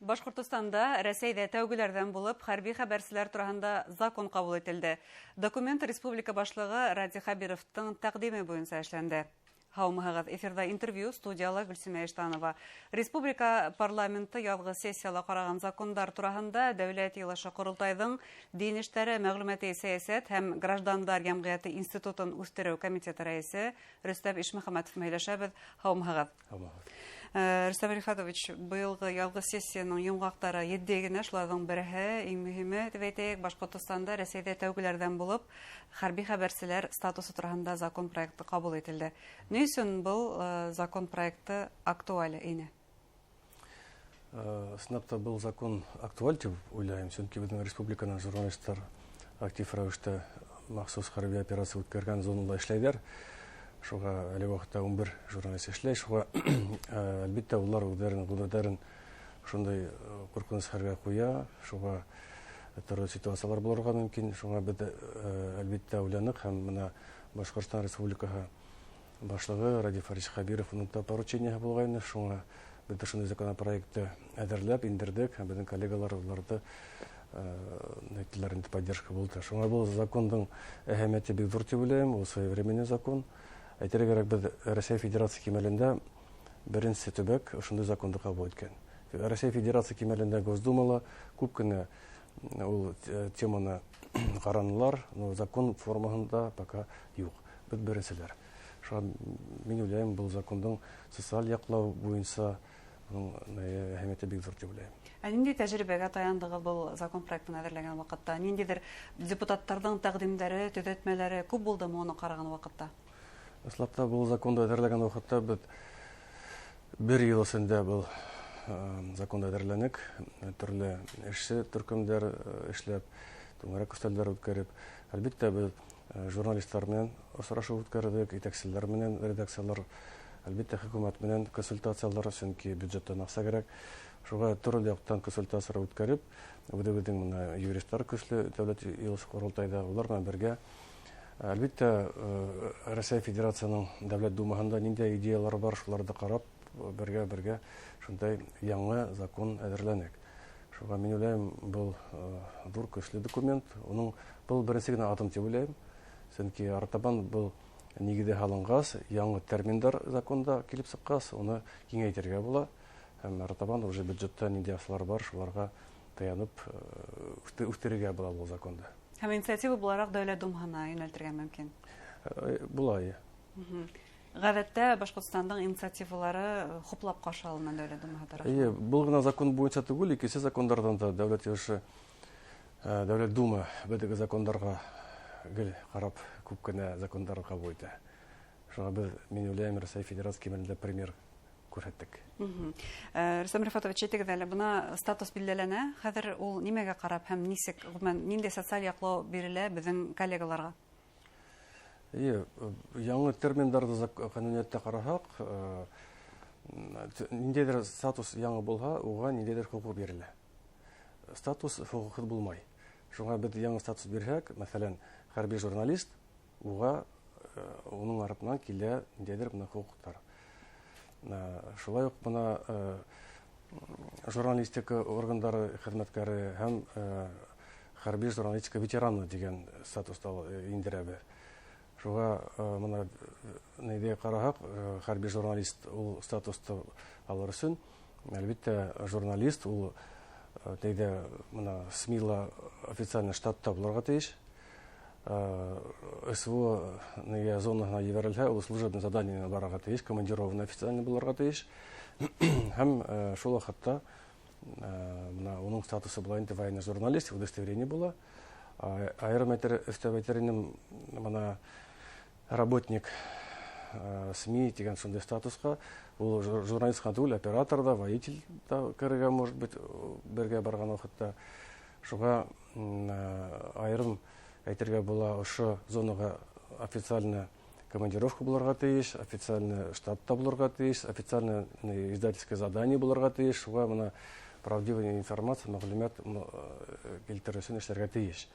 Башкортостанда Рәсәйдә тәүгеләрдән булып хәрби хәбәрселәр тураһында закон кабул ителде. Документ республика башлыгы Ради Хабировтың тәкъдиме буенча эшләнде. Һаумыгыз, эфирда интервью, студияла Гөлсемә Иштанова. Республика парламенты язгы сессияла караган закондар тураһында Дәүләт Йылышы Курултайдың Дин эшләре, мәгълүмати сәясәт һәм гражданлар җәмгыяте институтын үстерү комитеты рәисе Рөстәм Ишмөхәмәтов сөйләшәбез. Һаумыгыз. Рөстәм Рифатович, быелгы язгы сессияның йомгактары 7 генә, шуларның бере, иң мөһиме дип әйтәйек, Башкортостанда Рәсәйдә тәүгеләрдән булып хәрби хәбәрселәр статусы тураһында закон проекты кабул ителде. Ни өчен был закон проекты актуаль ине? Снапта был закон актуаль дип уйлайм, чөнки безнең республиканың журналистлар актив рәвештә махсус хәрби операция үткәргән зонада эшләйләр. Шуга әле вакытта 11 журналист эшләй. Шуга әлбәттә улар үзләрен шундай куркыныч хәлгә куя. Шуга төрле ситуациялар булырга мөмкин. Шуңа без әлбәттә уйланык һәм менә Башкортстан Республикаһы башлыгы Ради Хабиров уның поручениеһы булган. Шуңа без шундый законопроектты әзерләп индердек һәм безнең коллегалар уларда нәтиҗәләрендә поддержка булды. Шуңа бу законның әһәмияте бик зур дип уйлыйм. Ул современный закон. Әйтергә без Россия Федерация кимәлендә беренче төбәк шундый законды кабул иткән. Россия Федерация кимәлендә Госдумала күп кенә ул теманы каранылар, но закон формасында пока юк. Без беренчеләр. Шуңа мин уйлыйм, бу законның социаль яклау буенча әһәмияте бик зур дип уйлыйм. Нинди тәҗрибәгә таяндыгыз бу закон проектын әзерләгән вакытта? Ниндидер депутатларның тәкъдимнәре, төзәтмәләре күп булдымы аны караган вакытта? Слапта был законда әзерләгән вакытта без 1 ел эчендә был законда әзерләнек, төрле эшче төркемдәр эшләп, түңәрәк өстәлләр үткәреп, әлбәттә без журналистлар белән очрашу үткәрдек, итәкчеләр белән редакциялар, әлбәттә хөкүмәт белән консультациялар, чөнки бюджеттан акча кирәк. Шуга төрле яктан консультациялар үткәреп, безнең менә юристлар көчле Дәүләт Йылышы Курултайда улар белән бергә. Әлбәттә, Россия Федерацияның Дәүләт Думаһында нинди идеялар бар, шуларны карап, бергә шундай яңа закон әзерләнек. Шуга мин уйлыйм, бу зур көчле документ. Уның бу беренче генә адым дип уйлыйм. Чөнки артабан бу нигездә халынгас, яңа терминдар законда килеп чыккас, уны киңәйтергә була. Һәм артабан уже бюджетта нинди ашлар бар, шуларга таянып үстерергә була бу законда. Һәм инициатива буларак Дәүләт Думаһына юнәлтергә мөмкин. Булай. Гадәттә Башкортстанның инициативалары хуплап каршы алына Дәүләт Думаһы тарафыннан. Бу гына закон буенча түгел, икенче законнардан да Дәүләт Йылышы Дәүләт Дума бедәге законнарга гел карап күп кенә законнар кабул итә. Шуңа без мин уйлыйм, Россия Федерация кимәлендә пример күрһәттек. Рөстәм Рифатович, әйтегез әле, буна статус билдәләнә. Хәзер ул нимәгә карап һәм нисек, нинди социаль яклау бирелә безнең коллегаларга? Яңа терминдарды канунияттә карасак, ниндидер статус яңа булса, уга ниндидер хукук бирелә. Статус хукуксыз булмай. Шуңа без яңа статус бирсәк, мәсәлән, хәрби журналист, уга уның артыннан килә ниндидер хукуклар. Шулай ук бuna журналистика органдары хезмәткәре һәм хәрби журналистика ветераны дигән статуста индерәбез. Шуга моны нидә карасак, хәрби журналист ул статусты алыр өчен, әлбәттә журналист ул нидә моны СМИла официаль штатта булырга тиеш. СВО нигә зонага җибәрелһә, ул служебный задание барырга тиеш, командированы официально булырга тиеш. Һәм шул вакытта менә уның статусы була инде военный журналист, удостоверение була. Аерым өстәбәтләренең менә работник СМИ дигән шундый статуска, ул журналистка түгел, оператор да, водитель да керергә может быть бергә барган вакытта. Шуга аерым әйтергә була, ошо зонага официально командировка булырга тиеш, официально штатта булырга тиеш, официально издательское задание булырга тиеш. Шуга менә правдивая информация, мәгълүмат килтерү өчен эшләргә тиеш.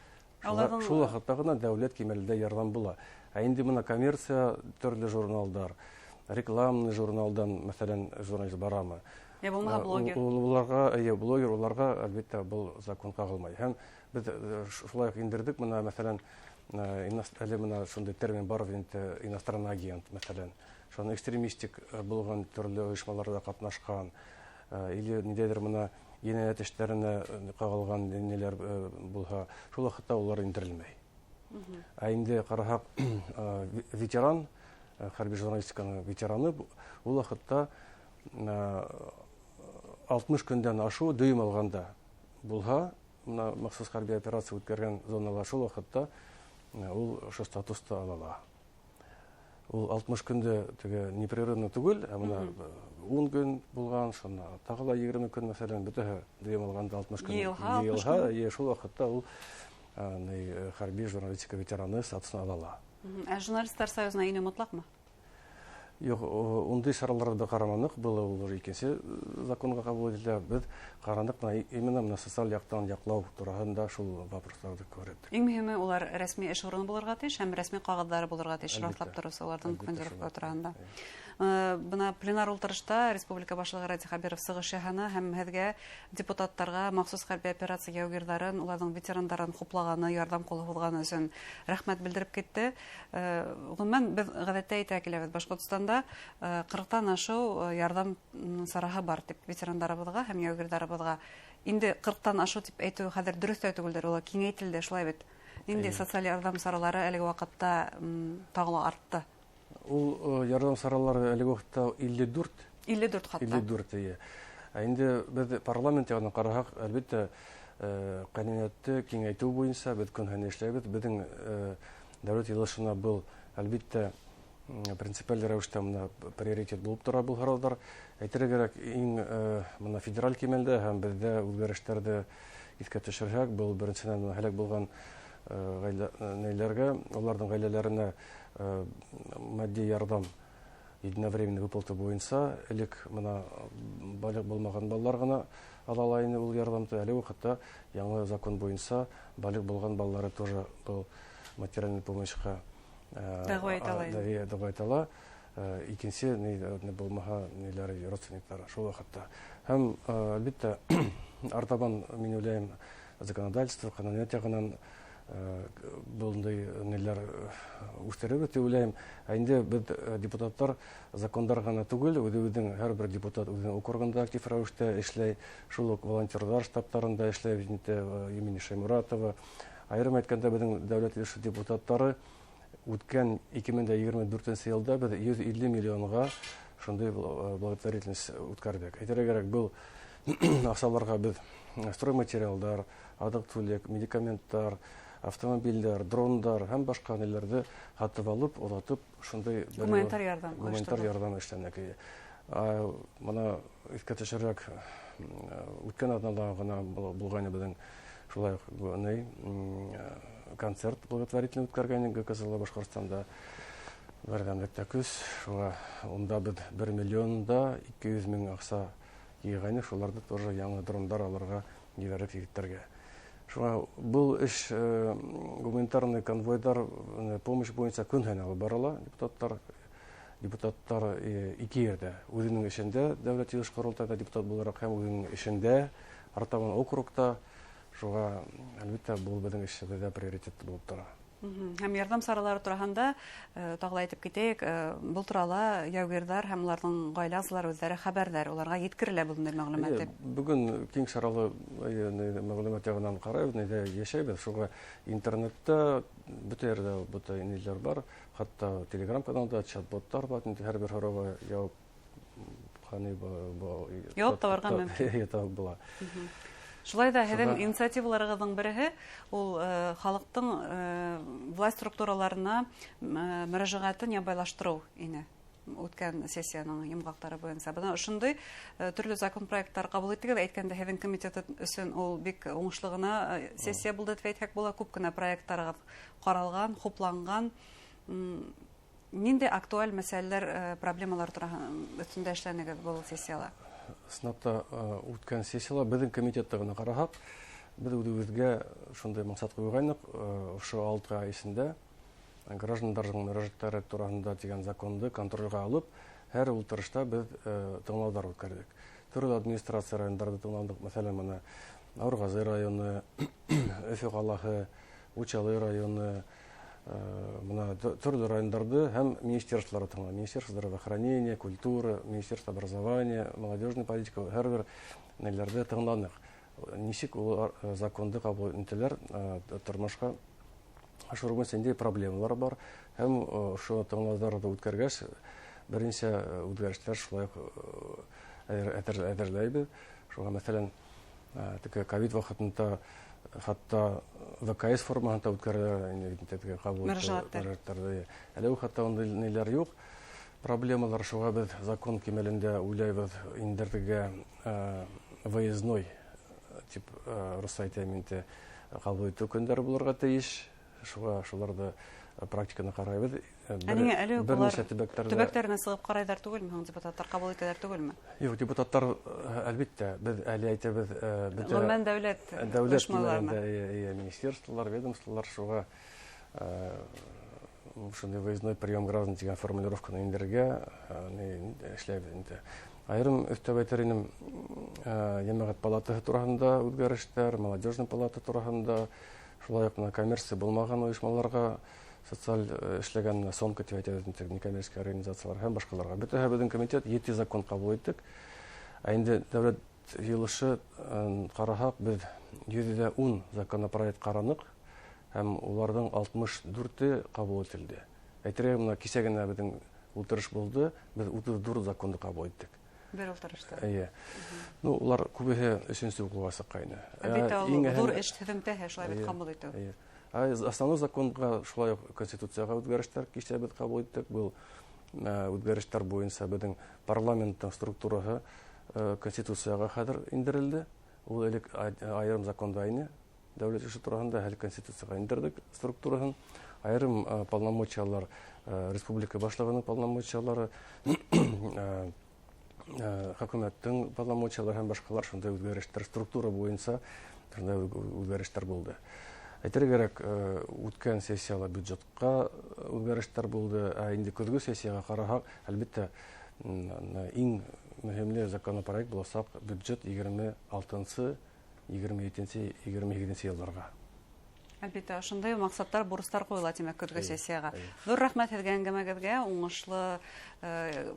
Шул вакытта гына дәүләт кимәлендә ярдәм була. Инде моны коммерция, төрле журналдар, рекламный журналдан, мәсәлән, журналист барамы. Булмаһа блогер. Блогер, уларга әлбәттә был закон кагылмай. Һәм без шулай ук индердек, менә мәсәлән, әле менә шундый термин бар инде, иностранный агент, мәсәлән. Шуны экстремистик булган төрле оешмаларда катнашкан, или ниндидер менә енәят эшләренә кагылган неләр булса, шул вакытта улар индерелмәй. Ә инде караһак, ветеран, хәрби журналистиканың ветераны, ул вакытта 60 көндән ашу дөйм алганда булһа, менә махсус хәрби операция үткәргән зоналар шул вакытта ул шул статуста ала. Ул 60 көндә теге непрерывно түгел, ә менә 10 көн булган, шуны тагы 20 көн мәсәлән бөтәһе дөйм алганда 60 көн елга, шул вакытта ул хәрби журналистика ветераны статусын ала. Ә журналистлар союзына инү мотлакмы? Юк, ундай чараларда караманык, был ул икенче законга кабул ителә. Без каранык именно социаль яктан яклау турында шул вопросларда күрәбез. Иң мөһиме улар рәсми эш урыны булырга тиеш, һәм рәсми кагыйдәләр булырга тиеш, шартлап торысы уларның командировка турында. Бына пленар утырышта республика башлыгы Радик Хабиров сыгыш яһана һәм һеҙгә депутаттарга махсус хәрби операция яугирларын, уларның ветерандарын хуплаганы, ярдәм кулы һуҙғаны өсөн рәхмәт белдереп китте. Гомумән без гадәттә әйтә киләбез, Башҡортостанда 40-тан ашу ярдәм сараһы бар дип ветерандарыбыҙға һәм яугирҙарыбыҙға. Инде 40-тан ашу дип әйтеү хәҙер дөрөҫ тә түгелдер, ул киңәйтелде, шулай бит. Инде социаль ярдәм саралары әлеге ваҡытта тағы артты. Ул ярдәм саралары әлеге ваҡытта 54. 54 хатта. 54. Ә инде без парламент ягынан караһак, әлбәттә, кабинетты киңәйтеү буйынса без көн эшләбез. Безнең дәүләт йылышына был әлбәттә принципиаль рәвештә приоритет булып тора бу һораудар. Әйтергә кирәк, иң моны федераль кимәлдә һәм бездә үзгәрешләрдә искә төшерһәк, был беренчедән һәлак булган гаиләләргә, уларның гаиләләренә матди ярдәм единовременный выплата буенча, элек моны балык булмаган балалар гына ала инде ул ярдәмне, әле вакытта яңа закон буенча балык булган балалары тоже был материальный помощька дәгъва икенче булмаһа неләре родственниклары шул вакытта. Һәм әлбәттә артабан мин уйлыйм законодательство, кануният ягынан булындай неләр үстереп дип уйлыйм. Инде без депутаттар закондар гына түгел, үзебезнең һәрбер депутат үзенең округында актив рәвештә эшләй, шул ук волонтерлар штабтарында эшләй, имени Шаймуратова. Аерым әйткәндә, безнең дәүләт йышы депутаттары үткән 2024 елда без 150 миллионга шундый благотворительность үткәрдек. Әйтергә кирәк, был акчаларга без стройматериалдар, адык-түлек, медикаменттар, автомобильләр, дрондар һәм башка неләрне һатып алып, озатып, шундый гуманитар ярдәм эшләнәк. Моны искә төшерәк, үткән атнада гына булган безнең шулай концерт благотворительный үткәргән ГКСЛ Башкортстанда. Бердәмлектә күз, шуңа онда без 1 миллионда 200 мең акча йыйган, шуларда тоже яңа дрондар алырга җибәреп егетләргә. Шуңа бу эш гуманитарный конвойдар помощь буенча көн һәйнә алып барыла. Депутаттар 2 ердә, үзенең эшендә дәүләт йыш корылтайда депутат буларак һәм үзенең эшендә, артабан округта. Шуңа әлбәттә бу безнең эшебездә приоритет булып тора. Һәм ярдәм саралары турында тагы әйтеп китәйек, бу турыда яугирлар һәм уларның гаилә әгъзалары үзләре хәбәрдар, уларга yetkерелә булган мәгълүмат. Бүген киң саралы мәгълүмат ягынан карайбыз, нидә яшәйбез. Шуңа интернетта бөтә ердә бөтә ниләр бар, хәтта Telegram каналда чат-боттар бар, һәрбер сорауга җавап табарга мөмкин. Шулай да һеҙҙең инициативаларығыҙҙың береһе ул халыҡтың власть структураларына мөрәжәғәтен ябайлаштырыу ине. Үткән сессияның йомғаҡтары буйынса. Бына ошондай төрлө закон проекттар ҡабул иттегеҙ. Әйткәндә, һеҙҙең комитет өсөн ул бик уңышлы ғына сессия булды дип әйтһәк була. Күп кенә проекттарығыҙ ҡаралған, хупланған. Ниндәй актуаль мәсьәләләр, проблемалар өҫтөндә эшләнегеҙ был сессияла? Сынапта үткән сессияла безнең комитетта гына караһак, без үзебезгә шундай максат куйганбыз, ошо 6 ай эчендә граждандарның мөрәҗәгатьләре турында дигән законды контрольгә алып, һәр ултырышта без тыңлаудар үткәрдек. Төрле администрация районнарында тыңладык. Мәсәлән, менә Аургазы районы, Өфе каласы, Учалы районы, мына төрле районнарда һәм министрлыклар тыңладык. Министерство здравоохранения, культуры, Министерство образования, молодежной политики, һәрбер нәләрдә тыңладык. Ничек ул законды кабул ителәр, тормышка ашырган сендей проблемалар бар. Һәм шуны тыңлауларда үткәргәч, беренче үзгәрешләр шулай әзерләйбез. Шуңа мәсәлән, ковид вакытында хатта ВКС формасында үткәрелгән кабул ителде. Әле ул хатта ниләр юк. Проблемалар шуга без закон кимәлендә уйлайбыз индергә выездной тип русайтаменты кабул итү көндәре булырга тиеш. Шуга шуларда практиканы карайбыз. Төбәкләрне сыгып карайдар түгелме? Депутаттар кабул итәләр түгелме? Юк, депутаттар әлбәттә без әле әйтәбез, гомумән дәүләт оешмаларына, министрлыклар, ведомстволар шуга шундый выездной прием граждан дигән формулировканы индергә эшләйбез инде. Айрым өстәбәйтеринем җәмәгать палатасы турында үзгәрешләр, молодежный палата турында, шулай ук коммерция булмаган оешмаларга социаль эшләгән сонка дип әйтәбез, некоммерческие организациялар һәм башкаларга. Безнең комитет 7 закон кабул иттек. Инде дәүләт йылышы карасак, без 110 законопроект каранык һәм уларның 64 кабул ителде. Әйтергә, менә кичә генә безнең утырыш булды, без 34 законды кабул иттек. Бер утырышта. Ну, улар күбеһе өченче укуга сыккайны. Зур эш төземтәһе шулай бит кабул итү. Основной законга шулай ук конституцияга үзгәрешләр кичә без кабул иттек. Бу үзгәрешләр буенча безнең парламенттың структураһы конституцияга хәзер индерелде. Ул элек айрым законда айны дәүләт эше турында һәл конституцияга индердек структурасын. Айрым полномочиялар республика башлыгының полномочиялары, хөкүмәттең полномочиялары һәм башкалар шундай үзгәрешләр структура буенча шундай үзгәрешләр булды. Әйтергә кирәк, үткән сессияда бюджетка үзгәрешләр булды, инде көзгө сессияга карасак, әлбәттә, иң мөһимле законопроект булсак, бюджет 26-27 елларга. Әлбәттә, шундай максаттар, бурычлар куела димәк көзгө сессияга. Зур рәхмәт сезгә әңгәмәгезгә, уңышлы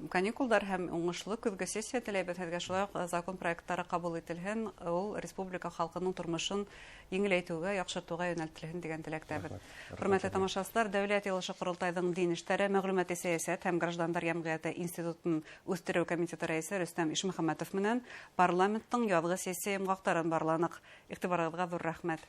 каникулдар һәм уңышлы көзгө сессия теләйбез сезгә. Шулай ук закон проекттары кабул ителһен, ул республика халкының тормышын еңеләйтүгә, яхшыртуга юнәлтелһен дигән теләктәбез. Хөрмәтле тамашачылар, Дәүләт йылышы курултайының дин эшләре, мәгълүмати сәясәт һәм граждандар җәмгыяте институтын үстерү комитеты рәисе Рөстәм Ишмөхәммәтов менән парламенттың язгы сессия йомгакларын барланык. Игътибарыгызга зур рәхмәт.